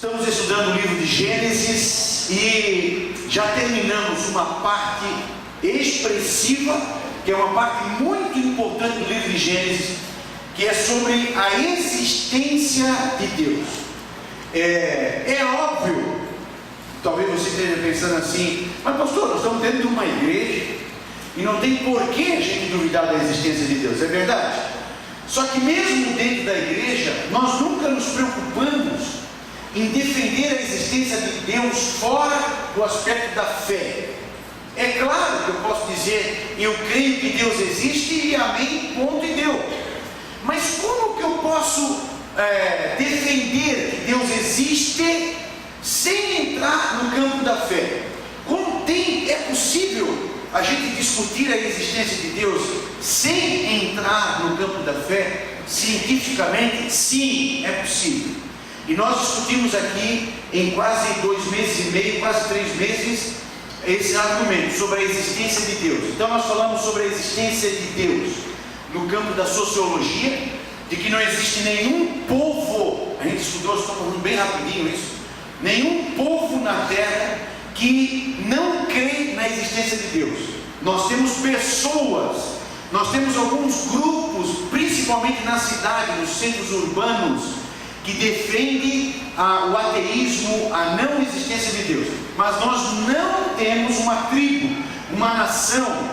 Estamos estudando o livro de Gênesis e já terminamos uma parte expressiva, que é uma parte muito importante do livro de Gênesis, que é sobre a existência de Deus. É óbvio, talvez você esteja pensando assim, mas pastor, nós estamos dentro de uma igreja e não tem por que a gente duvidar da existência de Deus, é verdade? Só que mesmo dentro da igreja, nós nunca nos preocupamos em defender a existência de Deus fora do aspecto da fé. É claro que eu posso dizer, eu creio que Deus existe e amém, ponto e deu. Mas como que eu posso defender que Deus existe sem entrar no campo da fé? É possível a gente discutir a existência de Deus sem entrar no campo da fé? Cientificamente, sim, é possível. E nós discutimos aqui em quase 2 meses e meio, quase 3 meses, esse argumento sobre a existência de Deus. Então nós falamos sobre a existência de Deus no campo da sociologia, de que não existe nenhum povo, a gente estudou, estou falando bem rapidinho isso, nenhum povo na terra que não crê na existência de Deus. Nós temos pessoas, nós temos alguns grupos, principalmente na cidade, nos centros urbanos, que defendem o ateísmo, a não existência de Deus. Mas nós não temos uma tribo, uma nação,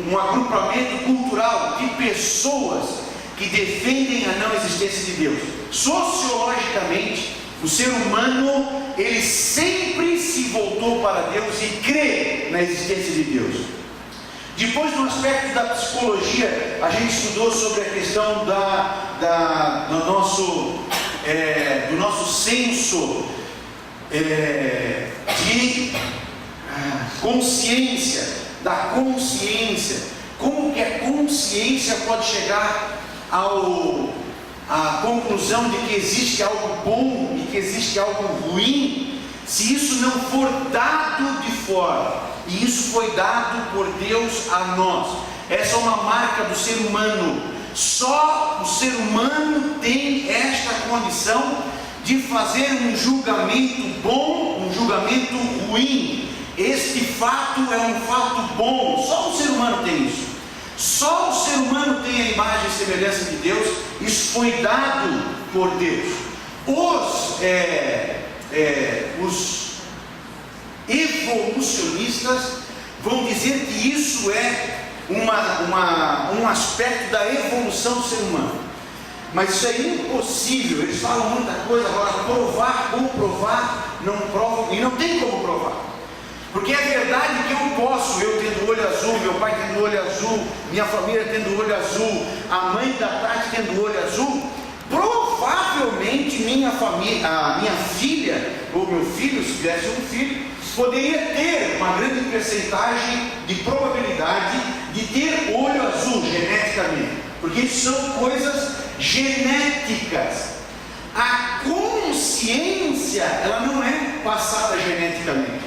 um agrupamento cultural de pessoas que defendem a não existência de Deus. Sociologicamente, o ser humano, ele sempre se voltou para Deus e crê na existência de Deus. Depois, no aspecto da psicologia, a gente estudou sobre a questão do nosso senso de consciência, da consciência. Como que a consciência pode chegar à conclusão de que existe algo bom e que existe algo ruim, se isso não for dado de fora? E isso foi dado por Deus a nós. Essa é uma marca do ser humano. Só o ser humano tem esta condição de fazer um julgamento bom, um julgamento ruim. Este fato é um fato bom. Só o ser humano tem isso. Só o ser humano tem a imagem e semelhança de Deus. Isso foi dado por Deus. Os evolucionistas vão dizer que isso é um aspecto da evolução do ser humano, mas isso é impossível. Eles falam muita coisa, agora provar, comprovar, não provam, e não tem como provar, porque é verdade que eu tendo olho azul, meu pai tendo olho azul, minha família tendo olho azul, a mãe da Tati tendo olho azul, provavelmente a minha filha ou meu filho, se tivesse um filho, poderia ter uma grande percentagem de probabilidade de ter olho azul geneticamente, porque isso são coisas genéticas. A consciência, ela não é passada geneticamente.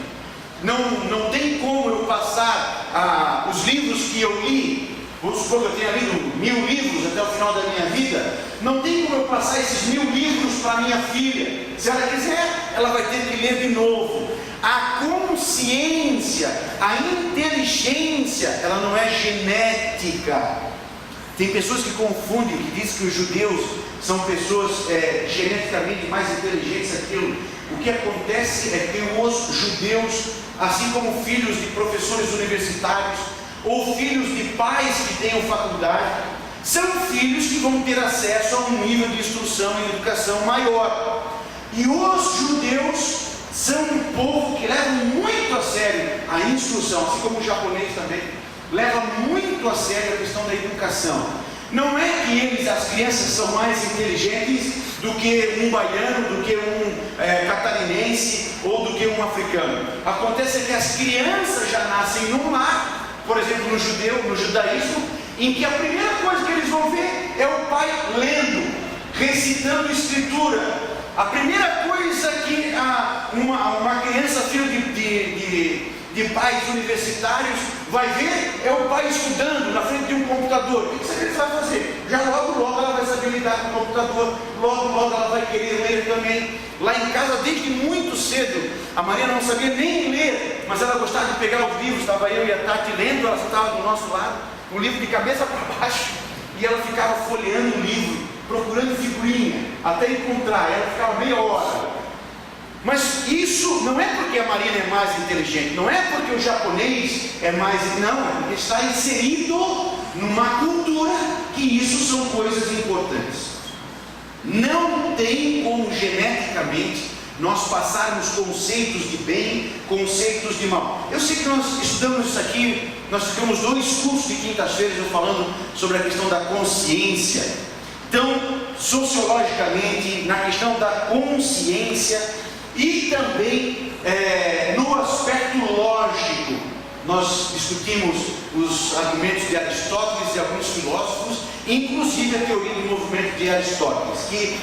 Não tem como eu passar os livros que eu li. Vamos supor que eu tenha lido 1000 livros até o final da minha vida. Não tem como eu passar esses 1000 livros para minha filha. Se ela quiser, ela vai ter que ler de novo. A consciência, a inteligência, ela não é genética. Tem pessoas que confundem, que dizem que os judeus são pessoas geneticamente mais inteligentes. O que acontece é que os judeus, assim como filhos de professores universitários, ou filhos de pais que tenham faculdade, são filhos que vão ter acesso a um nível de instrução e educação maior. E os judeus são um povo que leva muito a sério a instrução, assim como o japonês também leva muito a sério a questão da educação. Não é que as crianças são mais inteligentes do que um baiano, do que um catarinense ou do que um africano. Acontece que as crianças já nascem num lar, por exemplo, no judaísmo, em que a primeira coisa que eles vão ver é o pai lendo, recitando escritura. A primeira coisa que uma criança, filho de pais universitários, vai ver é o pai estudando na frente de um computador. O que você vai fazer? Já logo ela vai saber lidar com o computador, logo ela vai querer ler também. Lá em casa, desde muito cedo, a Maria não sabia nem ler, mas ela gostava de pegar os livros. Estava eu e a Tati lendo, ela estava do nosso lado, um livro de cabeça para baixo, e ela ficava folheando o livro, procurando figurinha, até encontrar. Ela ficava meia hora. Mas isso não é porque a Marina é mais inteligente, não é porque o japonês é mais, não, é porque está inserido numa cultura que isso são coisas importantes. Não tem como geneticamente nós passarmos conceitos de bem, conceitos de mal. Eu sei que nós estudamos isso aqui, nós ficamos 2 cursos de quintas-feiras eu falando sobre a questão da consciência. Então, sociologicamente, na questão da consciência, e também no aspecto lógico, nós discutimos os argumentos de Aristóteles e alguns filósofos, inclusive a teoria do movimento de Aristóteles, que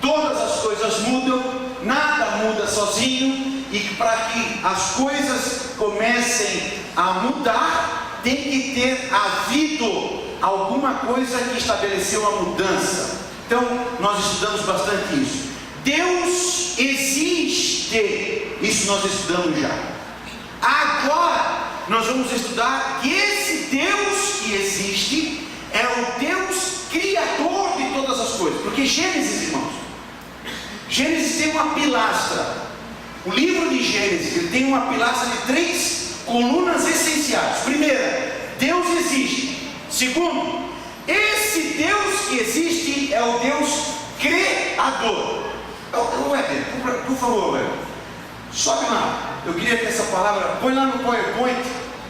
todas as coisas mudam, nada muda sozinho, e que para que as coisas comecem a mudar, tem que ter havido alguma coisa que estabeleceu a mudança. Então, nós estudamos bastante isso. Deus existe, isso nós estudamos já. Agora nós vamos estudar que esse Deus que existe é o Deus criador de todas as coisas. Porque Gênesis, irmãos, Gênesis tem uma pilastra. O livro de Gênesis, ele tem uma pilastra de 3 colunas essenciais. Primeira, Deus existe. Segundo, esse Deus que existe é o Deus criador. Weber, por favor, Weber, sobe lá. Eu queria que essa palavra, põe lá no PowerPoint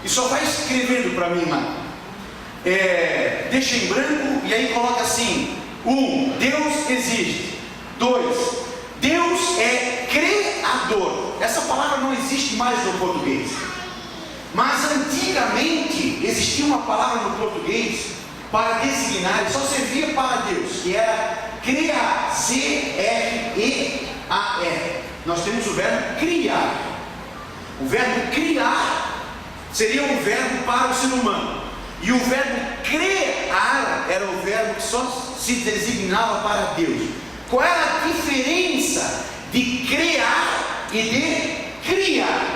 e só vai escrevendo para mim, mano. Deixa em branco e aí coloca assim: 1, Deus existe. 2, Deus é criador. Essa palavra não existe mais no português, mas antigamente existia uma palavra no português para designar, só servia para Deus, que era criar, C-R-E-A-R. Nós temos o verbo criar. O verbo criar seria um verbo para o ser humano, e o verbo criar era o verbo que só se designava para Deus. Qual era a diferença de criar e de criar?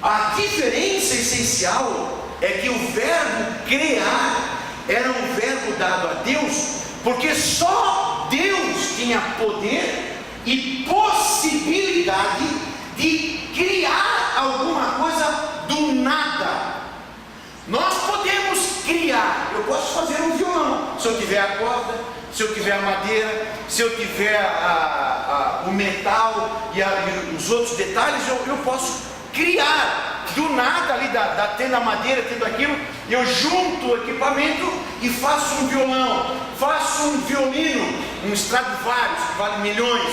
A diferença essencial é que o verbo criar era um verbo dado a Deus, porque só Deus tinha poder e possibilidade de criar alguma coisa do nada. Nós podemos criar. Eu posso fazer um violão, se eu tiver a corda, se eu tiver a madeira, se eu tiver o metal e os outros detalhes, eu posso criar do nada ali, tendo a madeira, tendo aquilo. Eu junto o equipamento e faço um violão, faço um violino, um Stradivarius que vale milhões,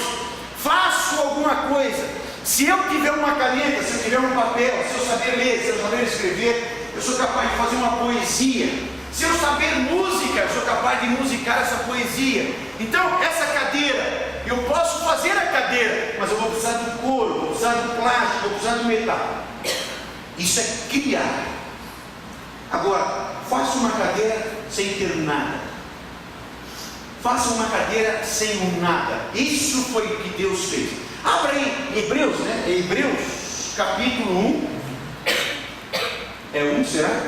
faço alguma coisa. Se eu tiver uma caneta, se eu tiver um papel, se eu saber ler, se eu saber escrever, eu sou capaz de fazer uma poesia. Se eu saber música, eu sou capaz de musicar essa poesia. Então, essa cadeira, eu posso fazer a cadeira, mas eu vou precisar do couro, vou precisar do plástico, vou precisar do metal. Isso é criar. Agora, faça uma cadeira sem ter nada. Faça uma cadeira sem um nada. Isso foi o que Deus fez. Abra aí Hebreus, né? Hebreus capítulo 1. É 1, será?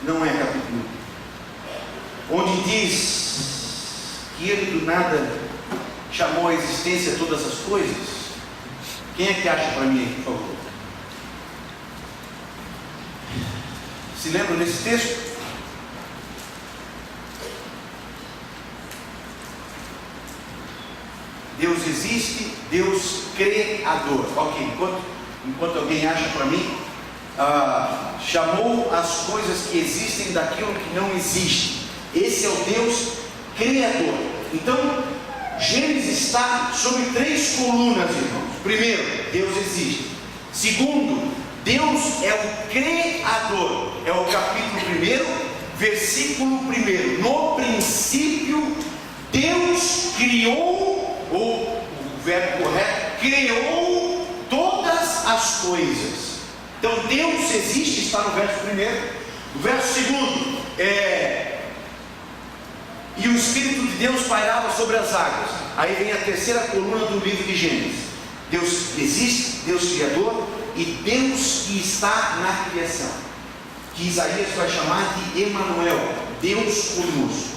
Não é capítulo 1. Onde diz que ele do nada chamou à existência todas as coisas. Quem é que acha para mim, por favor? Se lembram desse texto? Deus existe, Deus criador. Ok, enquanto alguém acha para mim, chamou as coisas que existem daquilo que não existe. Esse é o Deus criador. Então, Gênesis está sobre 3 colunas, irmãos. Primeiro, Deus existe. Segundo, Deus é o criador. É o capítulo 1, versículo 1. No princípio, Deus criou, ou o verbo correto, criou todas as coisas. Então Deus existe, está no verso 1. O verso 2 e o Espírito de Deus pairava sobre as águas. Aí vem a terceira coluna do livro de Gênesis. Deus existe, Deus criador, e Deus que está na criação, que Isaías vai chamar de Emanuel, Deus conosco.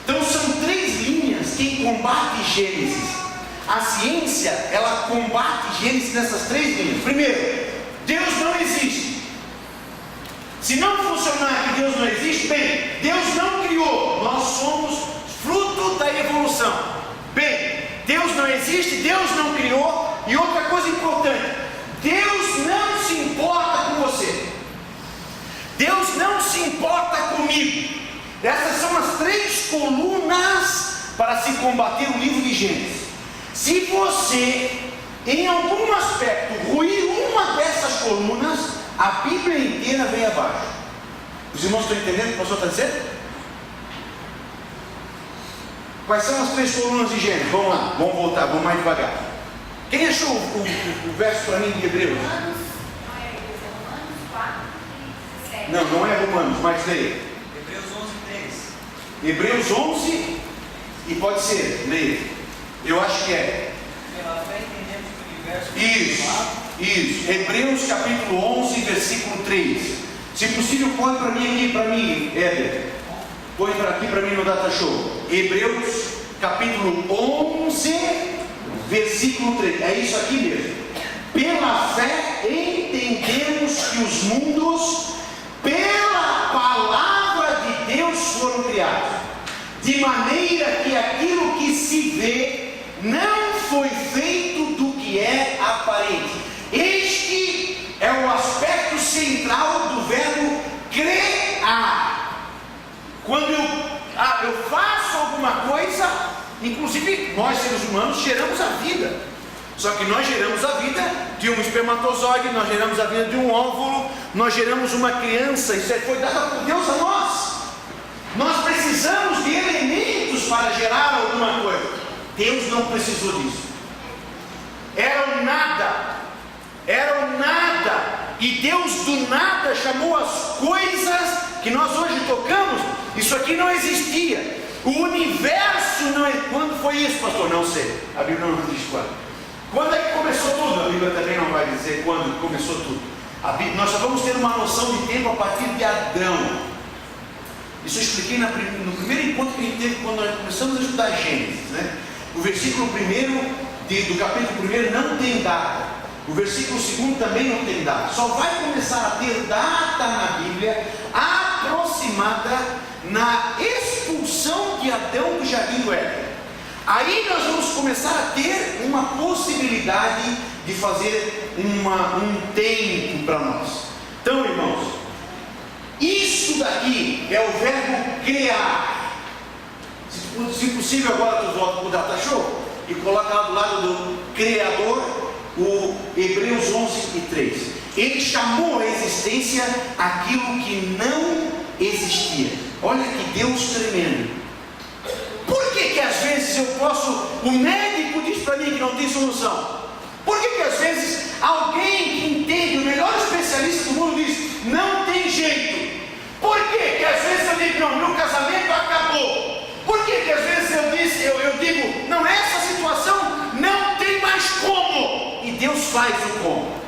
Então são 3 linhas que combatem Gênesis. A ciência, ela combate Gênesis nessas 3 linhas. Primeiro, Deus não existe. Se não funcionar que Deus não existe, bem, Deus não criou, nós somos fruto da evolução. Bem, Deus não existe, Deus não criou. E outra coisa importante, Deus não se importa com você. Deus não se importa comigo. Essas são as 3 colunas para se combater o livro de Gênesis. Se você, em algum aspecto, ruir uma dessas colunas, a Bíblia inteira vem abaixo. Os irmãos estão entendendo o que o pastor está dizendo? Quais são as 3 colunas de Gênesis? Vamos lá, vamos voltar, vamos mais devagar. Quem achou o verso para mim de Hebreus? Não é Romanos, mas leia. Hebreus 11 e pode ser, leia. Eu acho que é. Pela fé entendemos que o universo Isso. Hebreus capítulo 11, versículo 3. Se possível, põe para mim, Éder. Põe aqui para mim no Data Show. Hebreus capítulo 11, versículo 3. É isso aqui mesmo. Pela fé entendemos que os mundos, pela palavra de Deus, foram criados, de maneira que aquilo que se vê não foi feito do que é aparente. Este é o aspecto central do verbo criar. Quando eu faço alguma coisa, inclusive nós seres humanos geramos a vida. Só que nós geramos a vida de um espermatozoide, nós geramos a vida de um óvulo, nós geramos uma criança. Isso foi dado por Deus a nós. Nós precisamos de elementos para gerar alguma coisa. Deus não precisou disso. Era o nada. E Deus do nada chamou as coisas que nós hoje tocamos. Isso aqui não existia. O universo não é. Quando foi isso, pastor? Não sei. A Bíblia não diz quando. Quando é que começou tudo? A Bíblia também não vai dizer quando começou tudo. Nós só vamos ter uma noção de tempo a partir de Adão. Isso eu expliquei no primeiro encontro que a gente teve quando nós começamos a estudar Gênesis, né? O versículo 1 do capítulo 1 não tem data. O versículo 2 também não tem data. Só vai começar a ter data na Bíblia aproximada na expulsão de Adão do jardim do Éden. Aí nós vamos começar a ter uma possibilidade de fazer um tempo para nós. Então, irmãos, isso daqui é o verbo criar. Se possível, agora tu volta para o Data Show e coloca lá do lado do Criador o Hebreus 11 e 3. Ele chamou a existência aquilo que não existia. Olha que Deus tremendo. Por que às vezes eu posso, o médico diz para mim que não tem solução? Por que às vezes alguém que entende, o melhor especialista do mundo diz, não tem jeito? Por que às vezes eu digo, não, meu casamento acabou? Por que às vezes eu digo, não, essa situação não tem mais como? E Deus faz o como.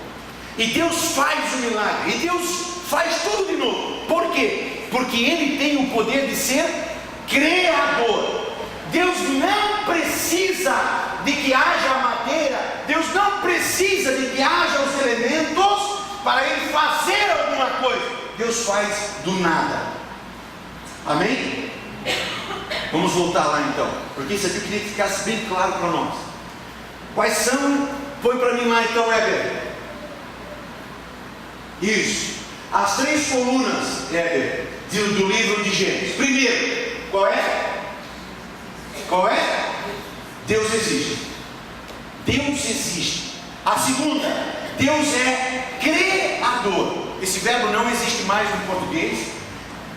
E Deus faz o milagre. E Deus faz tudo de novo. Por quê? Porque Ele tem o poder de ser criador. Deus não precisa de que haja a madeira. Deus não precisa de que haja os elementos para Ele fazer alguma coisa. Deus faz do nada. Amém? Vamos voltar lá então, porque isso aqui eu queria que ficasse bem claro para nós. Quais são? Põe para mim lá então, Éder. Isso. As 3 colunas, Éder, do livro de Gênesis. Primeiro, qual é? Qual é? Deus existe. Deus existe. A segunda, Deus é criador. Esse verbo não existe mais no português.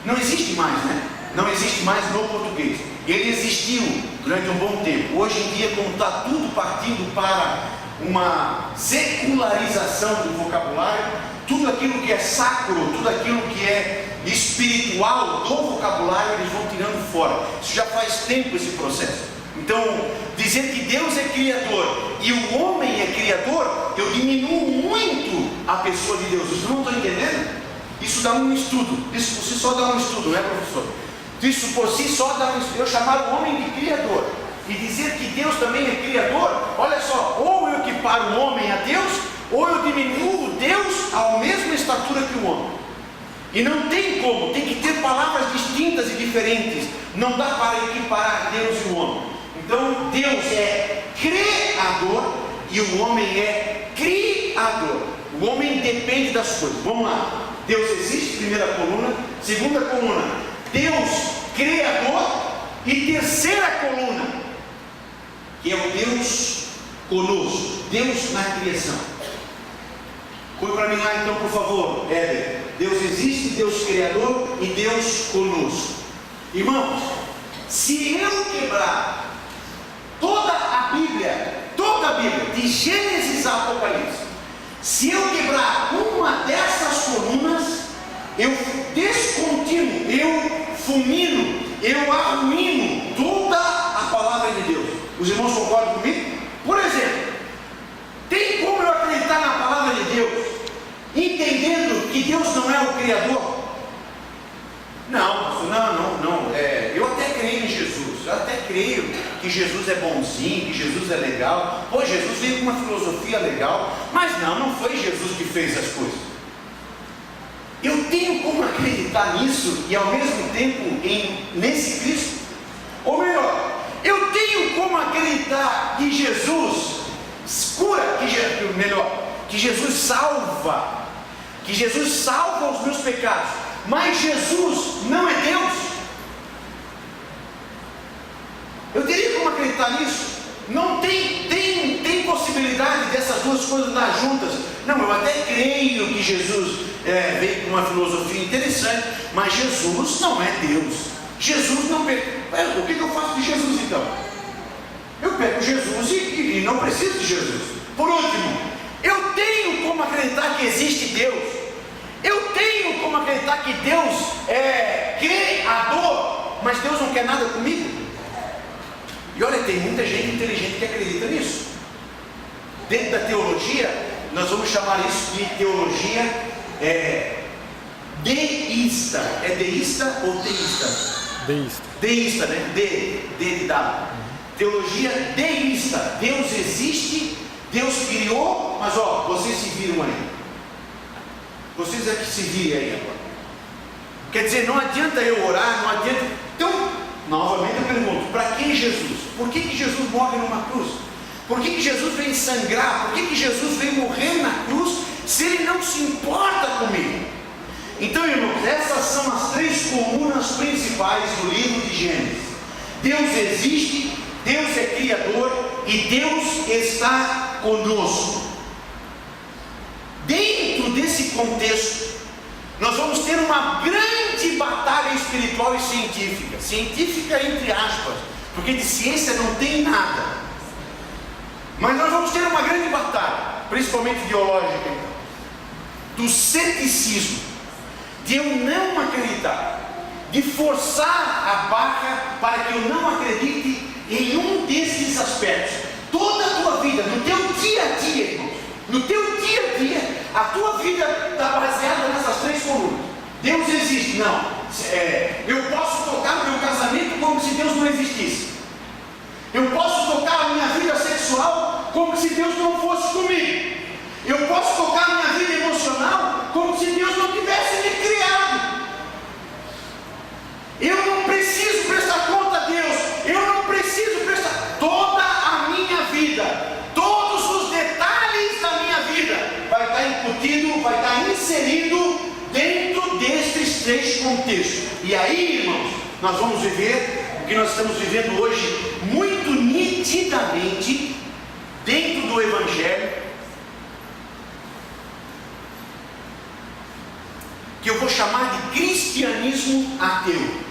Não existe mais, né? Não existe mais no português. Ele existiu durante um bom tempo. Hoje em dia, como está tudo partindo para uma secularização do vocabulário, tudo aquilo que é sacro, tudo aquilo que é espiritual do vocabulário, eles vão tirando fora. Isso já faz tempo, esse processo. Então, dizer que Deus é criador e o homem é criador, eu diminuo muito a pessoa de Deus. Vocês não estão entendendo? Isso dá um estudo. Isso por si só dá um estudo, não é, professor? Isso por si só dá um estudo. Eu chamar o homem de criador e dizer que Deus também é criador, olha só, ou eu equiparo o homem a Deus, ou eu diminuo Deus à mesma estatura que o homem. E não tem como, tem que ter palavras distintas e diferentes. Não dá para equiparar Deus e o homem. Então Deus é criador e o homem é criador. O homem depende das coisas. Vamos lá. Deus existe, primeira coluna. Segunda coluna, Deus criador. E terceira coluna, que é o Deus conosco, Deus na criação. Põe para mim lá então, por favor, Éder. Deus existe, Deus criador e Deus conosco. Irmãos, se eu quebrar toda a Bíblia, de Gênesis a Apocalipse, se eu quebrar uma dessas colunas, eu descontinuo, eu fulmino, eu arruino toda a palavra de Deus. Os irmãos concordam comigo? Por exemplo, tem como eu acreditar na palavra de Deus, entendendo que Deus não é o Criador? Não. Eu até creio em Jesus, eu até creio que Jesus é bonzinho, que Jesus é legal. Pô, Jesus veio com uma filosofia legal, mas não foi Jesus que fez as coisas. Eu tenho como acreditar nisso e ao mesmo tempo nesse Cristo? Ou melhor, eu tenho como acreditar que Jesus cura, que Jesus salva, os meus pecados, mas Jesus não é Deus? Eu teria como acreditar nisso? Não tem possibilidade dessas duas coisas andar juntas. Não, eu até creio que Jesus veio com uma filosofia interessante, mas Jesus não é Deus. Jesus não o que eu faço de Jesus então? Eu pego Jesus e não preciso de Jesus. Por último, eu tenho como acreditar que existe Deus. Eu tenho como acreditar que Deus é criador, mas Deus não quer nada comigo. E olha, tem muita gente inteligente que acredita nisso. Dentro da teologia, nós vamos chamar isso de teologia deísta. É deísta ou teísta? Deísta, né? De W. Teologia deísta. Deus existe, Deus criou, mas vocês se viram aí. Vocês é que se virem aí agora. Quer dizer, não adianta eu orar, não adianta. Então, novamente eu pergunto, para que Jesus? Por que Jesus morre numa cruz? Por que Jesus vem sangrar? Por que Jesus vem morrer na cruz, se Ele não se importa comigo? Então, irmãos, essas são as três colunas principais do livro de Gênesis. Deus existe, Deus é criador e Deus está conosco. Dentro desse contexto, nós vamos ter uma grande batalha espiritual e científica. Científica entre aspas, porque de ciência não tem nada. Mas nós vamos ter uma grande batalha, principalmente ideológica, do ceticismo, de eu não acreditar, de forçar a barra para que eu não acredite em um desses aspectos. Toda a tua vida, no teu dia a dia, irmãos, no teu dia a dia, a tua vida está baseada nessas três colunas. Deus existe? Não. Eu posso tocar no meu casamento como se Deus não existisse. Eu posso tocar a minha vida sexual como se Deus não fosse comigo. Eu posso tocar a minha vida emocional como se Deus não tivesse me criado. Eu não preciso prestar conta a Deus. Eu não preciso prestar toda a minha vida, todos os detalhes da minha vida vai estar incutido, vai estar inserido dentro destes três contextos. E aí, irmãos, nós vamos viver o que nós estamos vivendo hoje muito nitidamente dentro do Evangelho, que eu vou chamar de cristianismo ateu.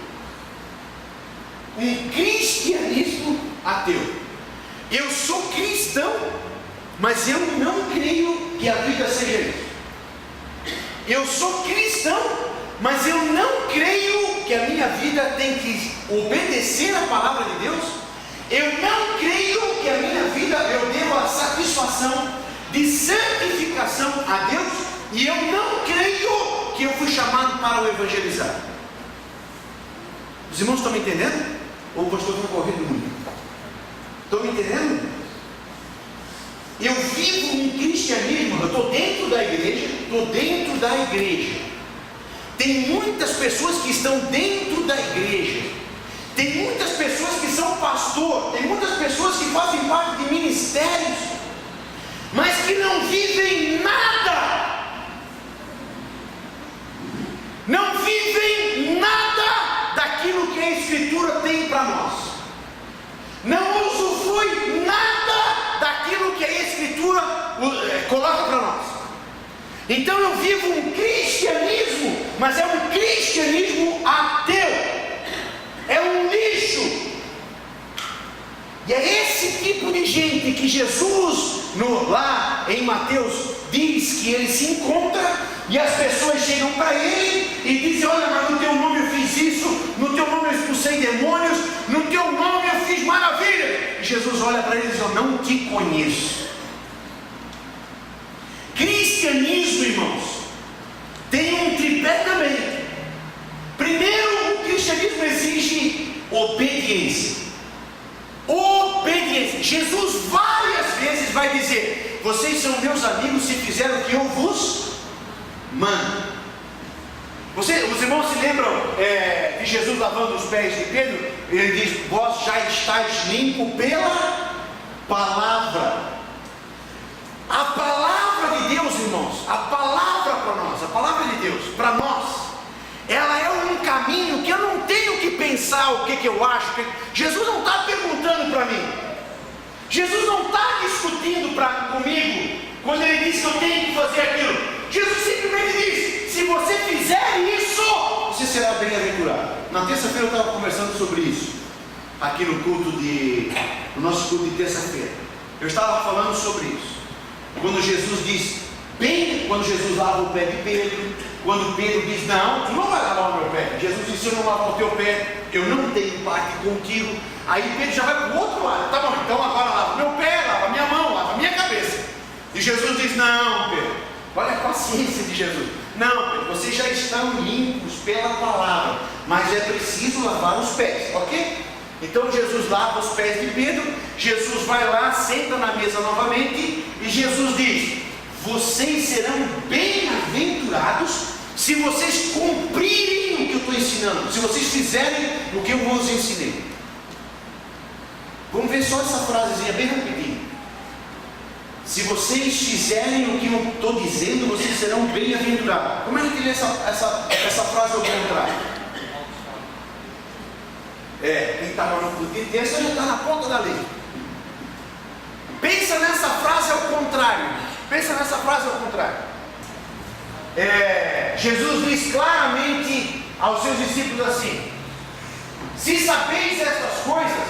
Um cristianismo ateu. Eu sou cristão, mas eu não creio que a vida seja isso. eu sou cristão, mas eu não creio que a minha vida tem que obedecer a palavra de Deus. Eu não creio que a minha vida eu devo a satisfação de santificação a Deus, e eu não creio que eu fui chamado para o evangelizar. Os irmãos estão me entendendo? Ou o pastor está correndo muito? Estão me entendendo? Eu vivo um cristianismo, eu estou dentro da igreja, tem muitas pessoas que estão dentro da igreja, tem muitas pessoas que são pastor, tem muitas pessoas que fazem parte de ministérios, mas que não vivem nada, não vivem nada daquilo que a Escritura tem para nós, não usufrui nada daquilo que a Escritura coloca para nós. Então eu vivo um cristianismo, mas é um cristianismo ateu, é um lixo. E é esse tipo de gente que Jesus, lá em Mateus, diz que ele se encontra, e as pessoas chegam para ele e dizem: olha, mas no teu nome eu fiz isso, no teu nome eu expulsei demônios, no teu nome eu fiz maravilha. E Jesus olha para ele e diz: eu não te conheço. Cristianismo, irmãos, tem um tripé também. Primeiro, o cristianismo exige obediência. Obediência. Jesus várias vezes vai dizer: vocês são meus amigos se fizeram o que eu vos mando. Os irmãos se lembram de Jesus lavando os pés de Pedro? Ele diz: vós já estáis limpo pela palavra. A palavra de Deus, irmãos, a palavra para nós, a palavra de Deus para nós, ela é um caminho que eu não tenho que pensar o que eu acho. Jesus não está perguntando para mim, Jesus não está discutindo comigo quando ele diz que eu tenho que fazer aquilo. Jesus simplesmente diz: se você fizer isso, você será bem-aventurado. Na terça-feira eu estava conversando sobre isso, aqui no nosso culto de terça-feira. Eu estava falando sobre isso. Quando Jesus diz, quando Jesus lava o pé de Pedro, quando Pedro diz: não, tu não vai lavar o meu pé. Jesus diz: se eu não lavar o teu pé, eu não tenho parte contigo. Aí Pedro já vai para o outro lado: tá bom, então agora lava meu pé, lava minha mão, lava minha cabeça. E Jesus diz: não, Pedro, olha a paciência de Jesus. Não, Pedro, vocês já estão limpos pela palavra, mas é preciso lavar os pés, ok? Então Jesus lava os pés de Pedro, Jesus vai lá, senta na mesa novamente, e Jesus diz: vocês serão bem-aventurados se vocês cumprirem o que eu estou ensinando, se vocês fizerem o que eu vos ensinei. Vamos ver só essa frasezinha bem rapidinho. Se vocês fizerem o que eu estou dizendo, vocês serão bem-aventurados. Como é que lê essa frase ao contrário? Quem estava no culto de terça já está na ponta da lei. Pensa nessa frase ao contrário. Jesus diz claramente aos seus discípulos assim: se sabeis estas coisas,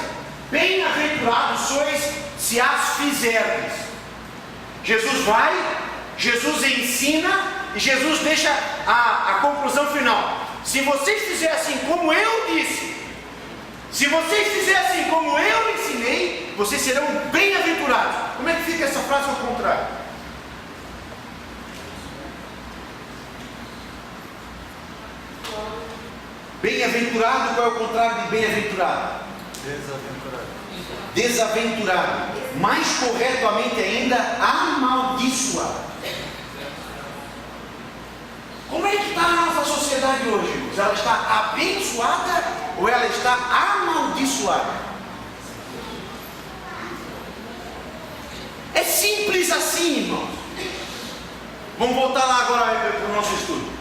bem-aventurados sois se as fizerdes. Jesus vai, Jesus ensina, e Jesus deixa a conclusão final: se vocês fizessem como eu disse, se vocês fizessem como eu ensinei, vocês serão bem-aventurados. Como é que fica essa frase ao contrário? Bem-aventurado, qual é o contrário de bem-aventurado? Desaventurado. Mais corretamente ainda, amaldiçoado. Como é que está a nossa sociedade hoje, irmãos? Ela está abençoada ou ela está amaldiçoada? É simples assim, irmãos. Vamos voltar lá agora para o nosso estudo.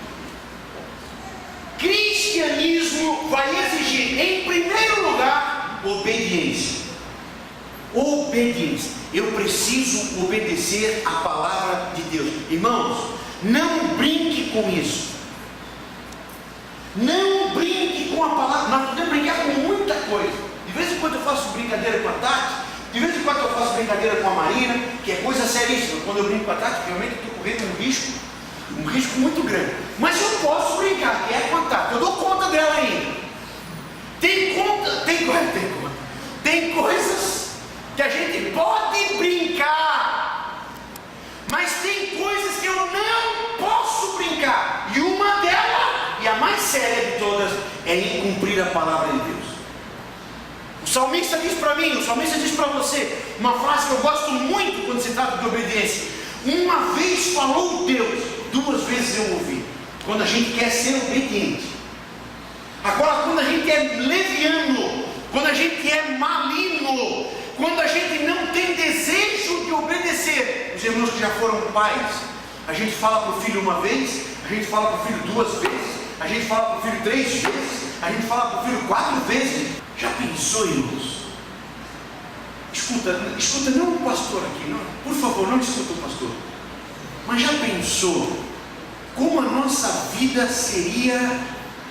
Cristianismo vai exigir, em primeiro lugar, obediência. Obediência. Eu preciso obedecer a palavra de Deus. Irmãos, não brinque com isso. Não brinque com a palavra. Nós podemos brincar com muita coisa. De vez em quando eu faço brincadeira com a Tati, de vez em quando eu faço brincadeira com a Marina, que é coisa seríssima. Quando eu brinco com a Tati, realmente eu estou correndo um risco Um risco muito grande. Mas eu posso brincar, que é contato. Eu dou conta dela ainda. Tem coisas que a gente pode brincar, mas tem coisas que eu não posso brincar. E uma delas, e a mais séria de todas, é incumprir a palavra de Deus. O salmista diz para mim, o salmista diz para você, uma frase que eu gosto muito quando se trata de obediência: uma vez falou Deus, duas vezes eu ouvi. Quando a gente quer ser obediente. Agora, quando a gente é leviano, quando a gente é maligno, quando a gente não tem desejo de obedecer, os irmãos que já foram pais, a gente fala para o filho uma vez, a gente fala para o filho duas vezes, a gente fala para o filho 3 vezes, a gente fala para o filho 4 vezes. Já pensou, irmãos? Escuta não o pastor aqui, não, por favor, não escuta o pastor, mas já pensou como a nossa vida seria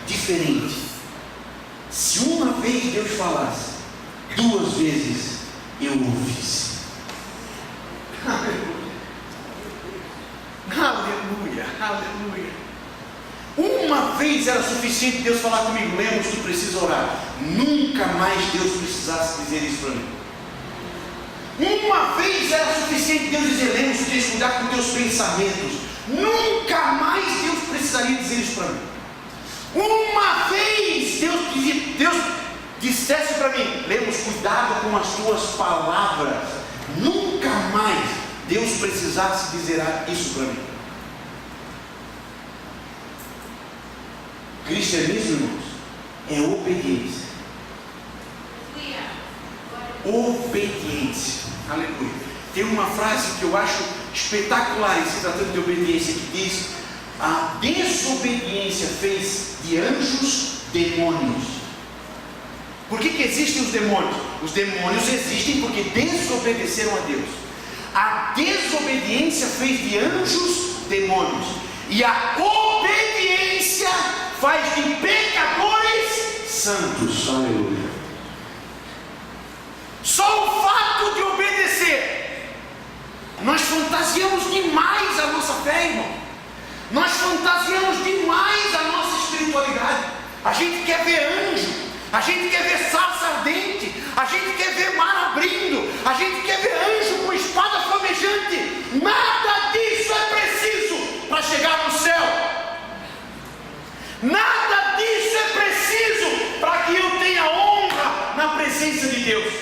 diferente se uma vez Deus falasse, duas vezes eu ouvisse? Aleluia, aleluia. Uma vez era suficiente Deus falar comigo: Lemos, tu precisa orar. Nunca mais Deus precisasse dizer isso para mim. Uma vez era suficiente Deus dizer: Lemos, tu tens que cuidar com teus pensamentos. Nunca mais Deus precisaria dizer isso para mim. Uma vez Deus dissesse para mim: Lemos, cuidado com as tuas palavras. Nunca mais Deus precisasse dizer isso para mim. Cristianismo, irmãos, é obediência. Obediência. Aleluia. Tem uma frase que eu acho espetacular em se tratando de obediência, que diz: a desobediência fez de anjos demônios. Por que existem os demônios? Os demônios existem porque desobedeceram a Deus. A desobediência fez de anjos demônios, e a obediência faz de pecadores santos. Aleluia. Só o fato de obedecer, nós fantasiamos demais a nossa fé, irmão. Nós fantasiamos demais a nossa espiritualidade. A gente quer ver anjo, a gente quer ver sarça ardente, a gente quer ver mar abrindo, a gente quer ver anjo com espada flamejante. Nada disso é preciso para chegar no céu. Nada disso é preciso para que eu tenha honra na presença de Deus.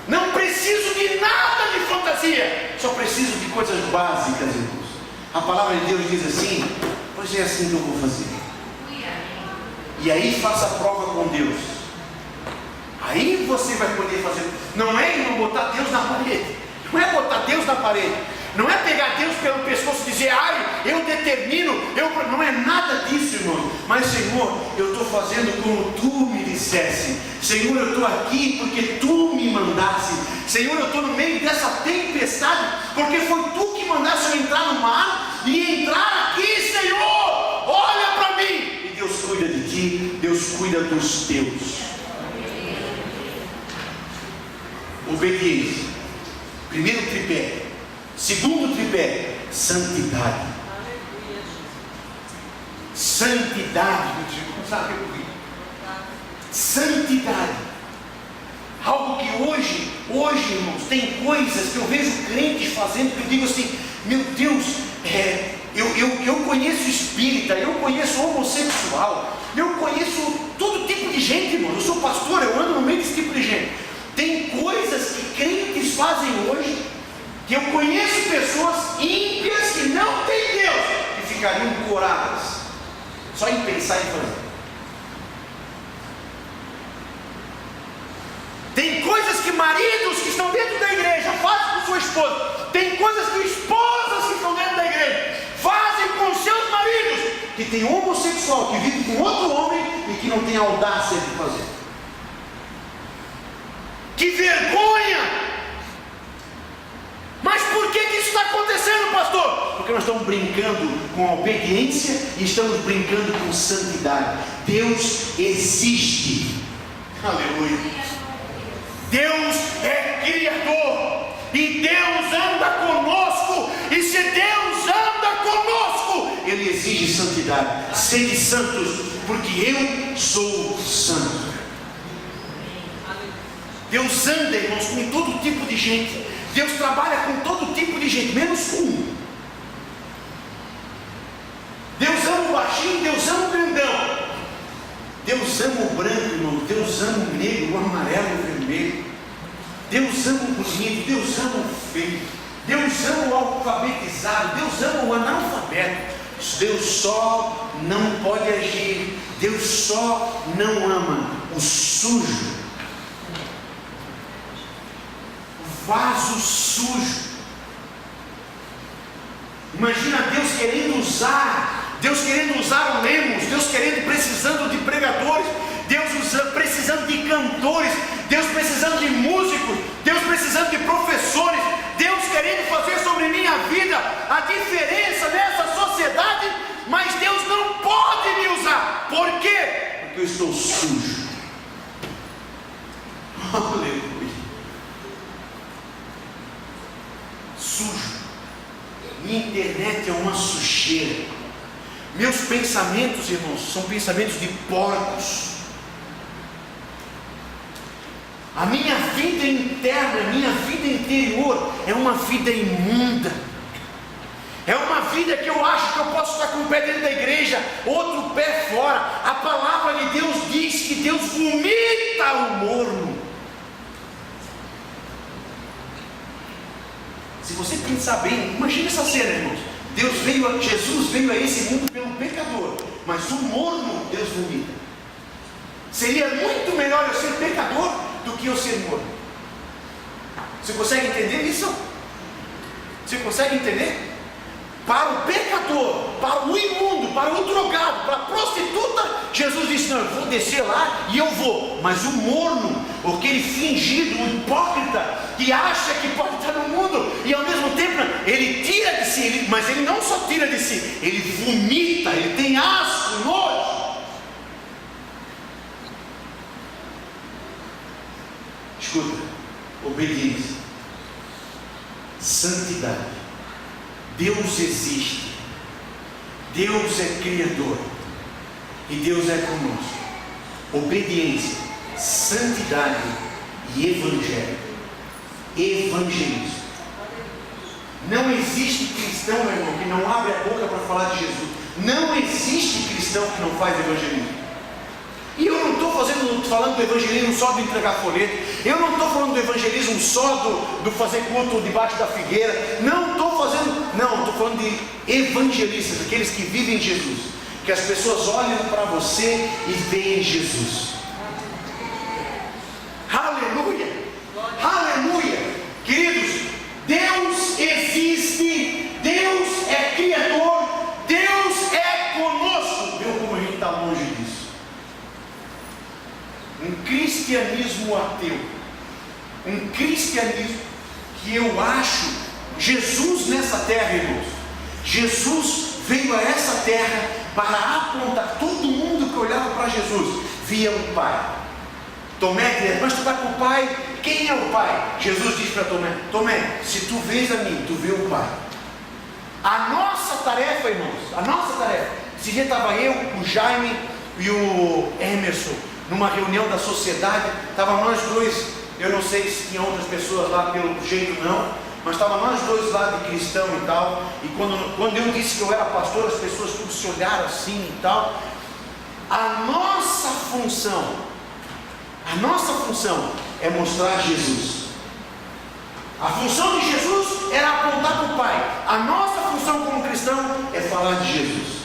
Não preciso de nada de fantasia, só preciso de coisas básicas, irmãos. A palavra de Deus diz assim: pois é assim que eu vou fazer. E aí faça a prova com Deus. Aí você vai poder fazer. Não é, irmão, botar Deus na parede. Não é botar Deus na parede. Não é pegar Deus pelo pescoço e dizer: ai, eu determino. Não é nada disso, irmão. Mas, Senhor, eu estou fazendo como tu me dissesse. Senhor, eu estou aqui porque tu me mandasse. Senhor, eu estou no meio dessa tempestade porque foi tu que mandasse eu entrar no mar e entrar aqui, Senhor. Olha para mim. E Deus cuida de ti, Deus cuida dos teus. Obediência. Primeiro tripé. Segundo tripé, santidade. Santidade, meus irmãos, sabe o que? Santidade. Algo que hoje, irmãos, tem coisas que eu vejo crentes fazendo que eu digo assim: meu Deus, eu conheço espírita, eu conheço homossexual, eu conheço todo tipo de gente, irmão. Eu sou pastor, eu ando no meio desse tipo de gente. Tem coisas que crentes fazem hoje, que eu conheço pessoas ímpias que não têm Deus, que ficariam coradas só em pensar em fazer. Tem coisas que maridos que estão dentro da igreja fazem com sua esposa. Tem coisas que esposas que estão dentro da igreja fazem com seus maridos, que tem homossexual que vive com outro homem e que não tem audácia de fazer. Que vergonha! Mas por que isso está acontecendo, pastor? Porque nós estamos brincando com a obediência e estamos brincando com santidade. Deus existe. Aleluia. Deus é Criador e Deus anda conosco. E se Deus anda Ele exige santidade. Sede santos, porque eu sou santo. Deus anda, irmãos, com todo tipo de gente. Deus trabalha com todo tipo de gente, menos com um. Deus ama o baixinho, Deus ama o grandão. Deus ama o branco, irmão. Deus ama o negro, o amarelo, o vermelho. Deus ama o bonito, Deus ama o feio. Deus ama o alfabetizado, Deus ama o analfabeto. Deus só não pode agir, Deus só não ama o sujo, o vaso sujo. Imagina Deus querendo usar o Lemos, Deus precisando de pregadores, Deus precisando de cantores, Deus precisando de músicos, Deus precisando de professores, Deus querendo fazer sobre minha vida a diferença nessa sociedade, mas Deus não pode me usar. Por quê? Porque eu estou sujo. Aleluia. Sujo. Minha internet é uma sujeira. Meus pensamentos, irmãos, são pensamentos de porcos. A minha vida interna, a minha vida interior é uma vida imunda. É uma vida que eu acho que eu posso estar com um pé dentro da igreja, outro pé fora. A palavra de Deus diz que Deus vomita o morno. Se você pensar bem, imagine essa cena, irmãos. Jesus veio a esse mundo pelo pecador, mas o morno Deus vomita. Seria muito melhor eu ser pecador do que eu ser morno. Você consegue entender isso? Você consegue entender? Para o pecador, para o imundo, para o drogado, para a prostituta, Jesus disse: não, eu vou descer lá e eu vou. Mas o morno, aquele fingido, o hipócrita, que acha que pode estar no mundo e ao mesmo tempo ele tira de si, mas ele não só tira de si, ele vomita, ele tem asco, nojo. Escuta, obediência, santidade. Deus existe, Deus é Criador e Deus é conosco. Obediência, santidade e evangelho. Evangelismo. Não existe cristão, meu irmão, que não abre a boca para falar de Jesus. Não existe cristão que não faz evangelismo. E eu não estou falando do evangelismo só de entregar folheto. Eu não estou falando do evangelismo só do fazer culto debaixo da figueira. Não, estou falando de evangelistas, aqueles que vivem Jesus. Que as pessoas olham para você e veem Jesus. Aleluia! Aleluia! Queridos, Deus existe, Deus é Criador, Deus é conosco. Viu como a gente está longe disso? Um cristianismo ateu, um cristianismo que eu acho, Jesus nessa terra, irmãos, Jesus veio a essa terra para apontar. Todo mundo que olhava para Jesus via o Pai. Tomé dizia: mas tu vai para o Pai, quem é o Pai? Jesus disse para Tomé: Tomé, se tu vês a mim, tu vê o Pai. A nossa tarefa, irmãos, esse dia estava eu, o Jaime e o Emerson numa reunião da sociedade, estavam nós dois, eu não sei se tinha outras pessoas lá, pelo jeito não, mas estavam nós dois lá de cristão e tal, e quando eu disse que eu era pastor, as pessoas tudo se olharam assim e tal. A nossa função é mostrar Jesus. A função de Jesus era apontar para o Pai. A nossa função como cristão é falar de Jesus.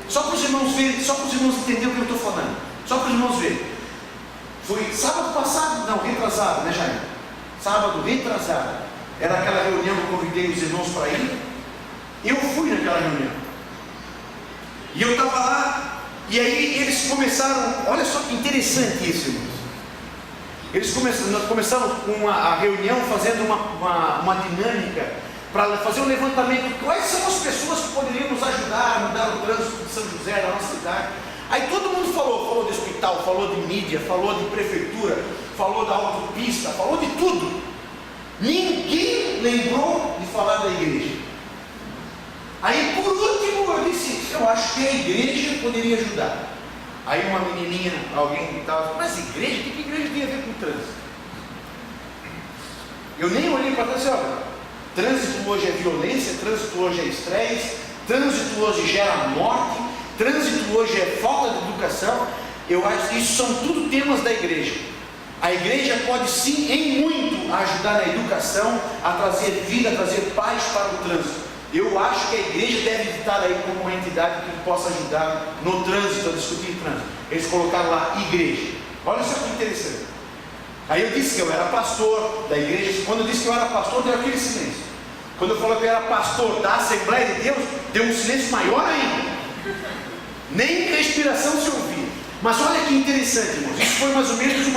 Só para os irmãos verem, só para os irmãos entenderem o que eu estou falando. Só para os irmãos verem. Foi sábado passado, não, retrasado, né, Jair? Sábado retrasado. Era aquela reunião que eu convidei os irmãos para ir. Eu fui naquela reunião. E eu estava lá. E aí eles começaram. Olha só que interessante isso, irmãos. Nós começamos com a reunião fazendo uma dinâmica para fazer um levantamento. Quais são as pessoas que poderiam nos ajudar a mudar o trânsito de São José, da nossa cidade? Aí todo mundo falou de hospital, falou de mídia, falou de prefeitura, falou da autopista, falou de tudo. Ninguém lembrou de falar da igreja. Aí por último, eu disse, eu acho que a igreja poderia ajudar. Aí uma menininha, alguém estava, mas igreja? O que igreja tem a ver com trânsito? Eu nem olhei para trás e disse, olha, trânsito hoje é violência, trânsito hoje é estresse, trânsito hoje gera morte, trânsito hoje é falta de educação. Eu acho que isso são tudo temas da igreja. A igreja pode sim, em muito, ajudar na educação, a trazer vida, a trazer paz para o trânsito. Eu acho que a igreja deve estar aí como uma entidade que possa ajudar no trânsito, a discutir trânsito. Eles colocaram lá, igreja. Olha só que interessante. Aí eu disse que eu era pastor da igreja. Quando eu disse que eu era pastor, deu aquele silêncio. Quando eu falei que eu era pastor da Assembleia de Deus, deu um silêncio maior ainda. Nem respiração se ouvia. Mas olha que interessante, irmãos. Isso foi mais ou menos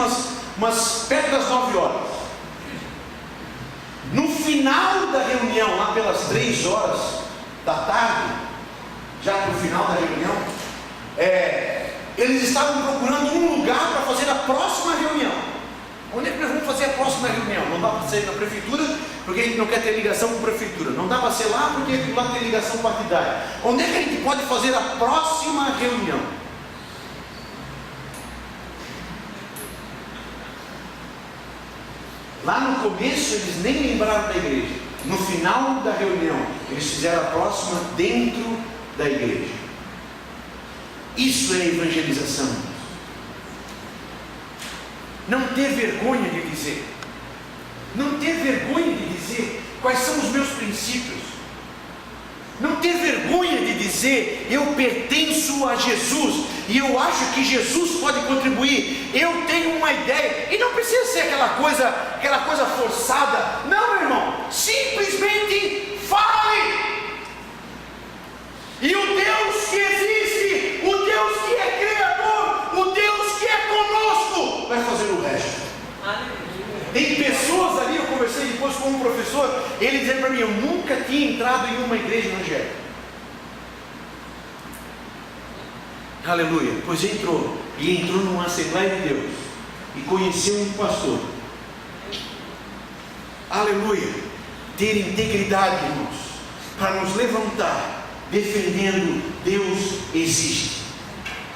umas perto das 9 horas. No final da reunião, lá pelas 3 horas da tarde, já para o final da reunião, eles estavam procurando um lugar para fazer a próxima reunião. Onde é que nós vamos fazer a próxima reunião? Não dá para ser na prefeitura, porque a gente não quer ter ligação com a prefeitura. Não dá para ser lá, porque lá tem ligação partidária. Onde é que a gente pode fazer a próxima reunião? Lá no começo eles nem lembraram da igreja. No final da reunião, eles fizeram a próxima dentro da igreja. Isso é evangelização. Não ter vergonha de dizer. Não ter vergonha de dizer quais são os meus princípios. Não ter vergonha de dizer, eu pertenço a Jesus e eu acho que Jesus pode contribuir. Eu tenho uma ideia, e não precisa ser aquela coisa forçada. Não, meu irmão, simplesmente fale. E o Deus que existe, o Deus que é Criador, o Deus que é conosco, vai fazer o resto. Tem pessoas ali, eu conversei depois com um professor, ele dizendo para mim, eu nunca tinha entrado em uma igreja evangélica. Aleluia, pois entrou, e entrou numa Assembleia de Deus, e conheceu um pastor. Aleluia, ter integridade, irmãos, para nos levantar, defendendo Deus existe.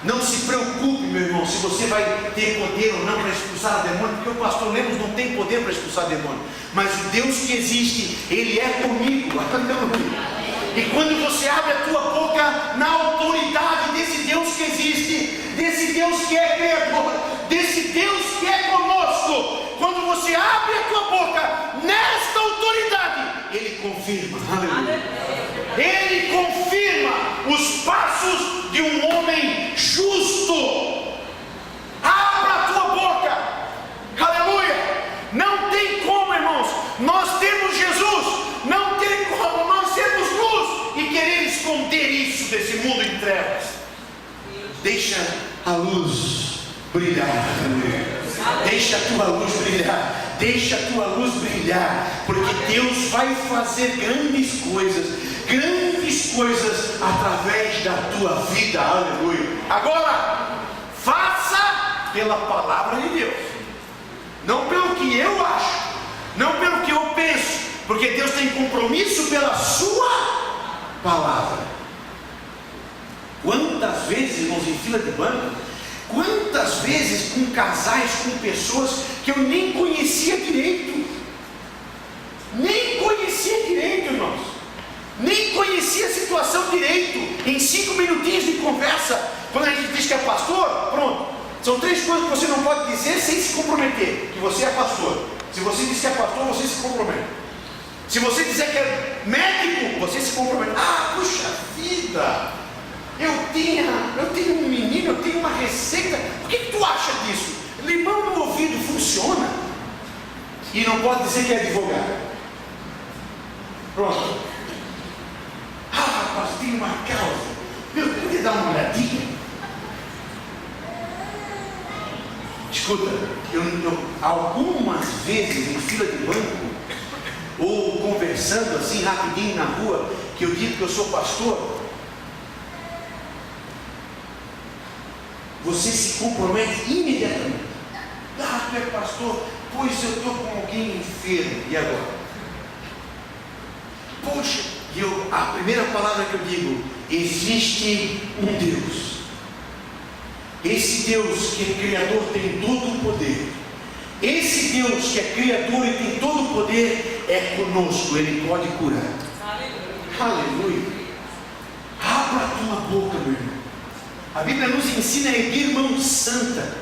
Não se preocupe, meu irmão, se você vai ter poder ou não para expulsar demônio, porque o pastor Lemos não tem poder para expulsar demônio, mas o Deus que existe, Ele é comigo. E quando você abre a tua boca na autoridade desse Deus que existe, desse Deus que é Criador, desse Deus que é conosco, quando você abre a tua boca nesta autoridade, Ele confirma. Aleluia. Ele confirma os passos de um homem justo. Abra a tua boca. Aleluia. Não tem como, irmãos, nós temos Jesus, não tem como nós sermos luz e querer esconder isso desse mundo em trevas. Deixa a luz brilhar. Aleluia. Deixa a tua luz brilhar. Deixa a tua luz brilhar, porque Deus vai fazer grandes coisas através da tua vida. Aleluia. Agora, faça pela palavra de Deus, não pelo que eu acho, não pelo que eu penso, porque Deus tem compromisso pela sua palavra. Quantas vezes, irmãos, em fila de banco, quantas vezes com casais, com pessoas que eu nem conhecia direito, irmãos, nem conhecia a situação direito, em 5 minutinhos de conversa, quando a gente diz que é pastor, pronto, são 3 coisas que você não pode dizer sem se comprometer, que você é pastor. Se você diz que é pastor, você se compromete. Se você dizer que é médico, você se compromete. Ah, puxa vida, eu tenho um menino, eu tenho uma receita, o que tu acha disso? Limão no ouvido funciona? E não pode dizer que é advogado. Pronto. Ah, rapaz, tem uma causa, eu podia dar uma olhadinha? Escuta, algumas vezes em fila de banco, ou conversando assim rapidinho na rua, que eu digo que eu sou pastor, você se compromete imediatamente. Ah, tu é pastor? Pois eu estou com alguém enfermo. E agora? Poxa, a primeira palavra que eu digo: existe um Deus. Esse Deus que é Criador tem todo o poder. Esse Deus que é Criador e tem todo o poder é conosco. Ele pode curar. Aleluia. Abra a tua boca, meu irmão. A Bíblia nos ensina a erguer mão santa,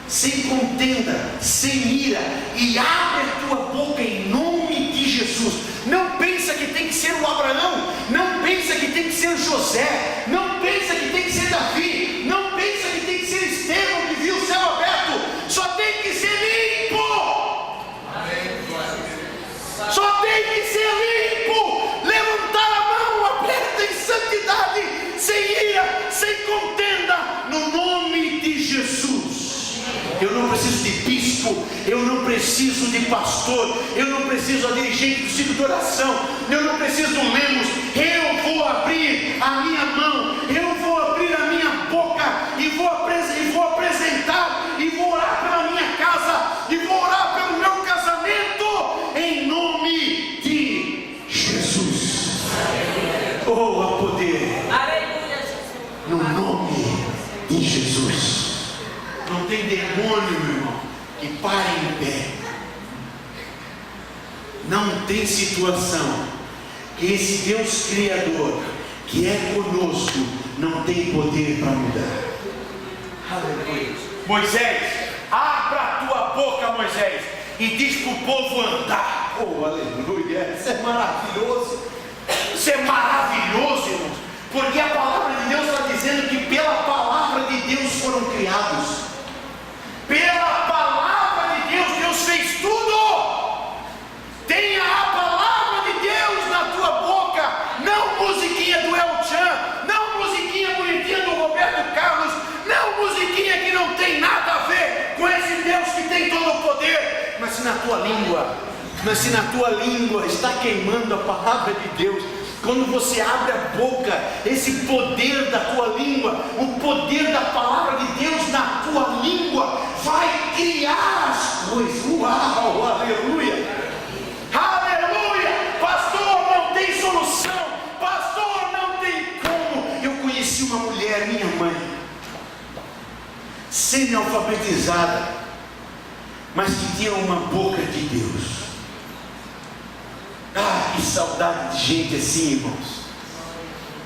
sem contenda, sem ira, e abre a tua boca em nome de Jesus. Não pensa que tem que ser o Abraão, não pensa que tem que ser José, não pensa que tem que ser Davi, não pensa que tem que ser Estevão que viu o céu aberto. Só tem que ser limpo. Só tem que ser limpo. Levantar a mão aberta em santidade, sem ira, sem contenda, no nome de Jesus. Eu não preciso de bispo, eu não preciso de pastor, eu não preciso de dirigente do ciclo de oração, eu não preciso do Lemos. Eu vou abrir a minha mão, eu vou abrir a minha boca e vou apresentar e vou orar pela minha casa e vou orar pelo meu casamento em nome de Jesus. Oh, há poder no nome de Jesus. Não tem demônio, meu irmão, que pare em pé. Não tem situação que esse Deus Criador, que é conosco, não tem poder para mudar. Aleluia. Moisés, abra a tua boca, Moisés, e diz para o povo andar. Oh, aleluia. Isso é maravilhoso. Isso é maravilhoso, irmãos. Porque a palavra de Deus está dizendo que pela palavra de Deus foram criados. Pela palavra de Deus, Deus fez tudo. Tenha a palavra de Deus na tua boca. Não musiquinha do El Chan, não musiquinha bonitinha do Roberto Carlos, não musiquinha que não tem nada a ver com esse Deus que tem todo o poder. Mas se na tua língua está queimando a palavra de Deus, quando você abre a boca, esse poder da tua língua, o poder da palavra de Deus na tua língua, vai criar as coisas. Uau, aleluia, aleluia. Pastor, não tem solução, pastor, não tem como. Eu conheci uma mulher, minha mãe, semi-alfabetizada, mas que tinha uma boca de Deus. Ah, que saudade de gente assim, irmãos.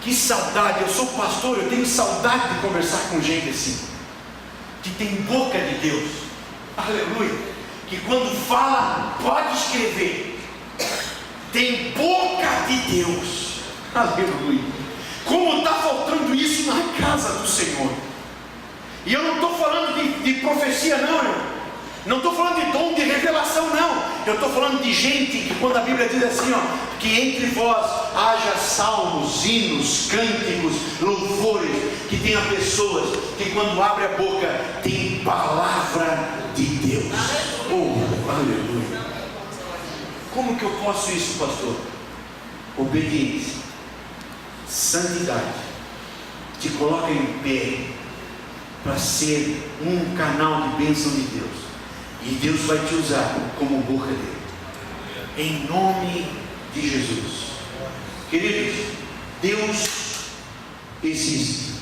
Que saudade. Eu sou pastor, eu tenho saudade de conversar com gente assim, que tem boca de Deus. Aleluia. Que quando fala, pode escrever. Tem boca de Deus. Aleluia. Como está faltando isso na casa do Senhor. E eu não estou falando de profecia não, irmão. Não estou falando de dom de revelação, não. Eu estou falando de gente que, quando a Bíblia diz assim, ó, que entre vós haja salmos, hinos, cânticos, louvores, que tenha pessoas que, quando abre a boca, tem palavra de Deus. Oh, aleluia. Como que eu posso isso, pastor? Obediência, santidade, te coloca em pé para ser um canal de bênção de Deus. E Deus vai te usar como boca dele. Em nome de Jesus. Queridos, Deus existe.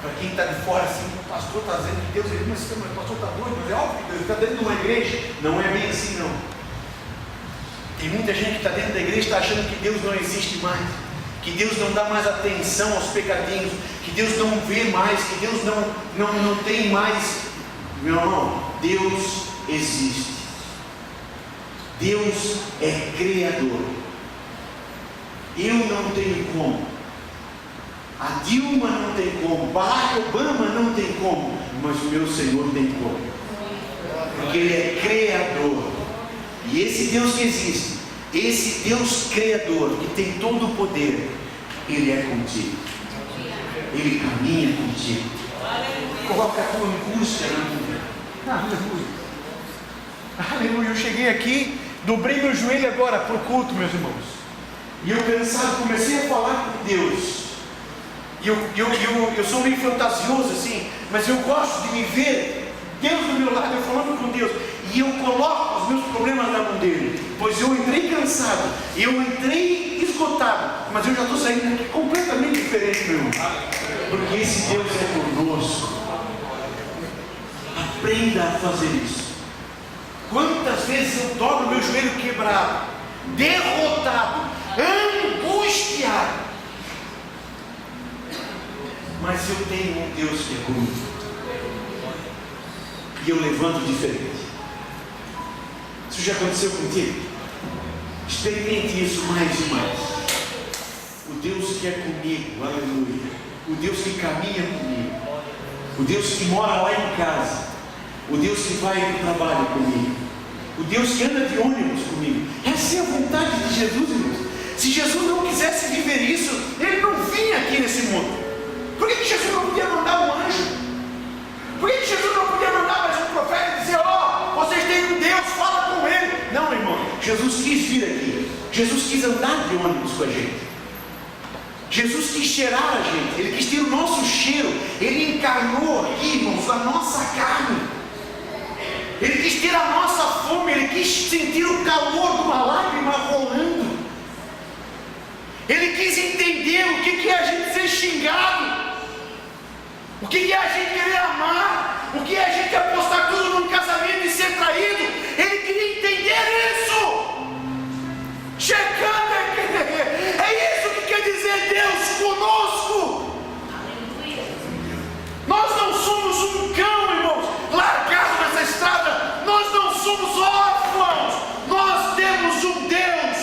Para quem está de fora assim, o pastor está dizendo que Deus existe, mas o pastor está doido, mas é óbvio que Deus está dentro de uma igreja. Não é bem assim não. Tem muita gente que está dentro da igreja e está achando que Deus não existe mais. Que Deus não dá mais atenção aos pecadinhos. Que Deus não vê mais. Que Deus não tem mais. Meu irmão, Deus existe. Deus é Criador. Eu não tenho como. A Dilma não tem como. Barack Obama não tem como. Mas o meu Senhor tem como. Porque Ele é Criador. E esse Deus que existe, esse Deus Criador, que tem todo o poder, Ele é contigo. Ele caminha contigo. Coloca a tua angústia na minha. Aleluia. Aleluia. Eu cheguei aqui, dobrei meu joelho agora para o culto, meus irmãos. E eu pensava, comecei a falar com Deus. E eu sou meio fantasioso assim, mas eu gosto de me ver Deus do meu lado, eu falando com Deus. E eu coloco os meus problemas na mão dele, pois eu entrei cansado, eu entrei esgotado, mas eu já estou saindo aqui completamente diferente, meu irmão, porque esse Deus é conosco. Aprenda a fazer isso. Quantas vezes eu dobro meu joelho quebrado, derrotado, angustiado, mas eu tenho um Deus que é comigo, e eu levanto diferente. Isso já aconteceu contigo? Experimente isso mais e mais. O Deus que é comigo, aleluia. O Deus que caminha comigo, o Deus que mora lá em casa, o Deus que vai para o trabalho comigo, o Deus que anda de ônibus comigo. Essa é a vontade de Jesus, irmãos. Se Jesus não quisesse viver isso, Ele não vinha aqui nesse mundo. Por que Jesus não podia mandar um anjo? Por que Jesus não podia mandar mais um profeta e dizer: ó, vocês têm um Deus, fala com Ele? Não, irmão, Jesus quis vir aqui. Jesus quis andar de ônibus com a gente. Jesus quis cheirar a gente, Ele quis ter o nosso cheiro. Ele encarnou aqui, irmãos, a nossa carne. Ele quis ter a nossa fome, Ele quis sentir o calor de uma lágrima rolando. Ele quis entender o que é a gente ser xingado, o que é a gente querer amar, o que é a gente apostar tudo num casamento e ser traído. Ele queria entender isso. Chegando, é isso que quer dizer Deus conosco. Nós não somos um cão, irmãos, largado nessa estrada. Nós não somos órfãos. Nós temos um Deus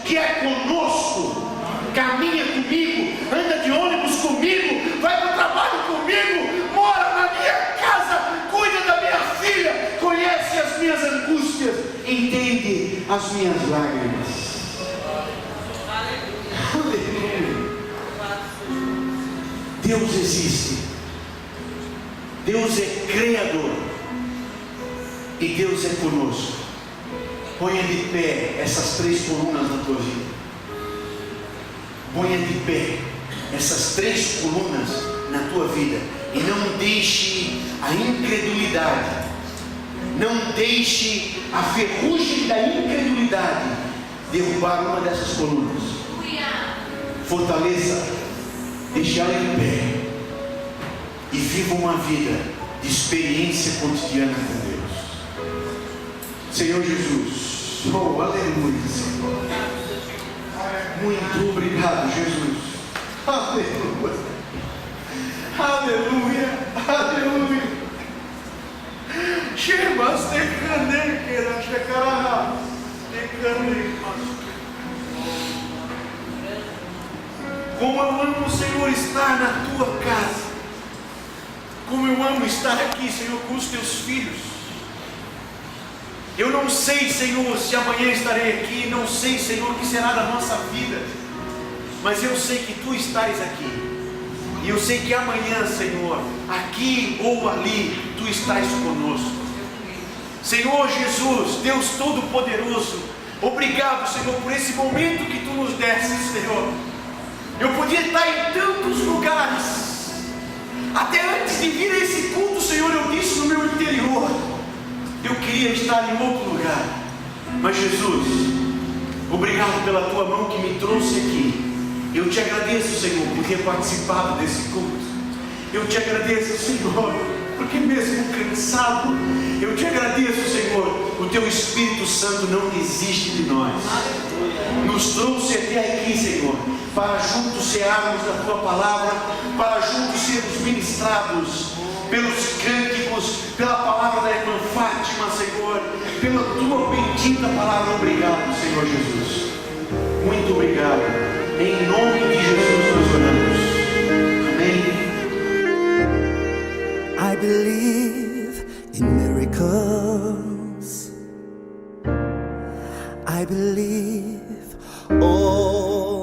que é conosco, caminha comigo, anda de ônibus comigo, vai para o trabalho comigo, mora na minha casa, cuida da minha filha, conhece as minhas angústias, entende as minhas lágrimas. Aleluia. Deus existe. Deus é Criador. E Deus é conosco. Ponha de pé essas três colunas na tua vida. Ponha de pé essas três colunas na tua vida. E não deixe a incredulidade, não deixe a ferrugem da incredulidade derrubar uma dessas colunas. Fortaleça, deixe ela em pé e viva uma vida de experiência cotidiana com Deus. Senhor Jesus, oh aleluia, Senhor. Muito obrigado, Jesus. Aleluia, aleluia, aleluia. Chemas te candei, queira checará, te candei. Como eu amo, Senhor, estar na tua casa. Como eu amo estar aqui, Senhor, com os teus filhos. Eu não sei, Senhor, se amanhã estarei aqui. Não sei, Senhor, o que será da nossa vida. Mas eu sei que tu estás aqui. E eu sei que amanhã, Senhor, aqui ou ali, tu estás conosco. Senhor Jesus, Deus Todo-Poderoso, obrigado, Senhor, por esse momento que tu nos deste, Senhor. Eu podia estar em tantos lugares. Até antes de vir a esse culto, Senhor, eu disse no meu interior: eu queria estar em outro lugar. Mas Jesus, obrigado pela tua mão que me trouxe aqui. Eu te agradeço, Senhor, por ter participado desse culto. Eu te agradeço, Senhor, porque mesmo cansado, eu te agradeço, Senhor, o teu Espírito Santo não desiste de nós. Nos trouxe até aqui, Senhor, para juntos cearmos da tua palavra, para juntos sermos ministrados pelos cânticos, pela palavra da irmã Fátima, Senhor, pela tua bendita palavra. Obrigado, Senhor Jesus. Muito obrigado. Em nome de Jesus nós oramos. Amém. I believe in miracles. I believe all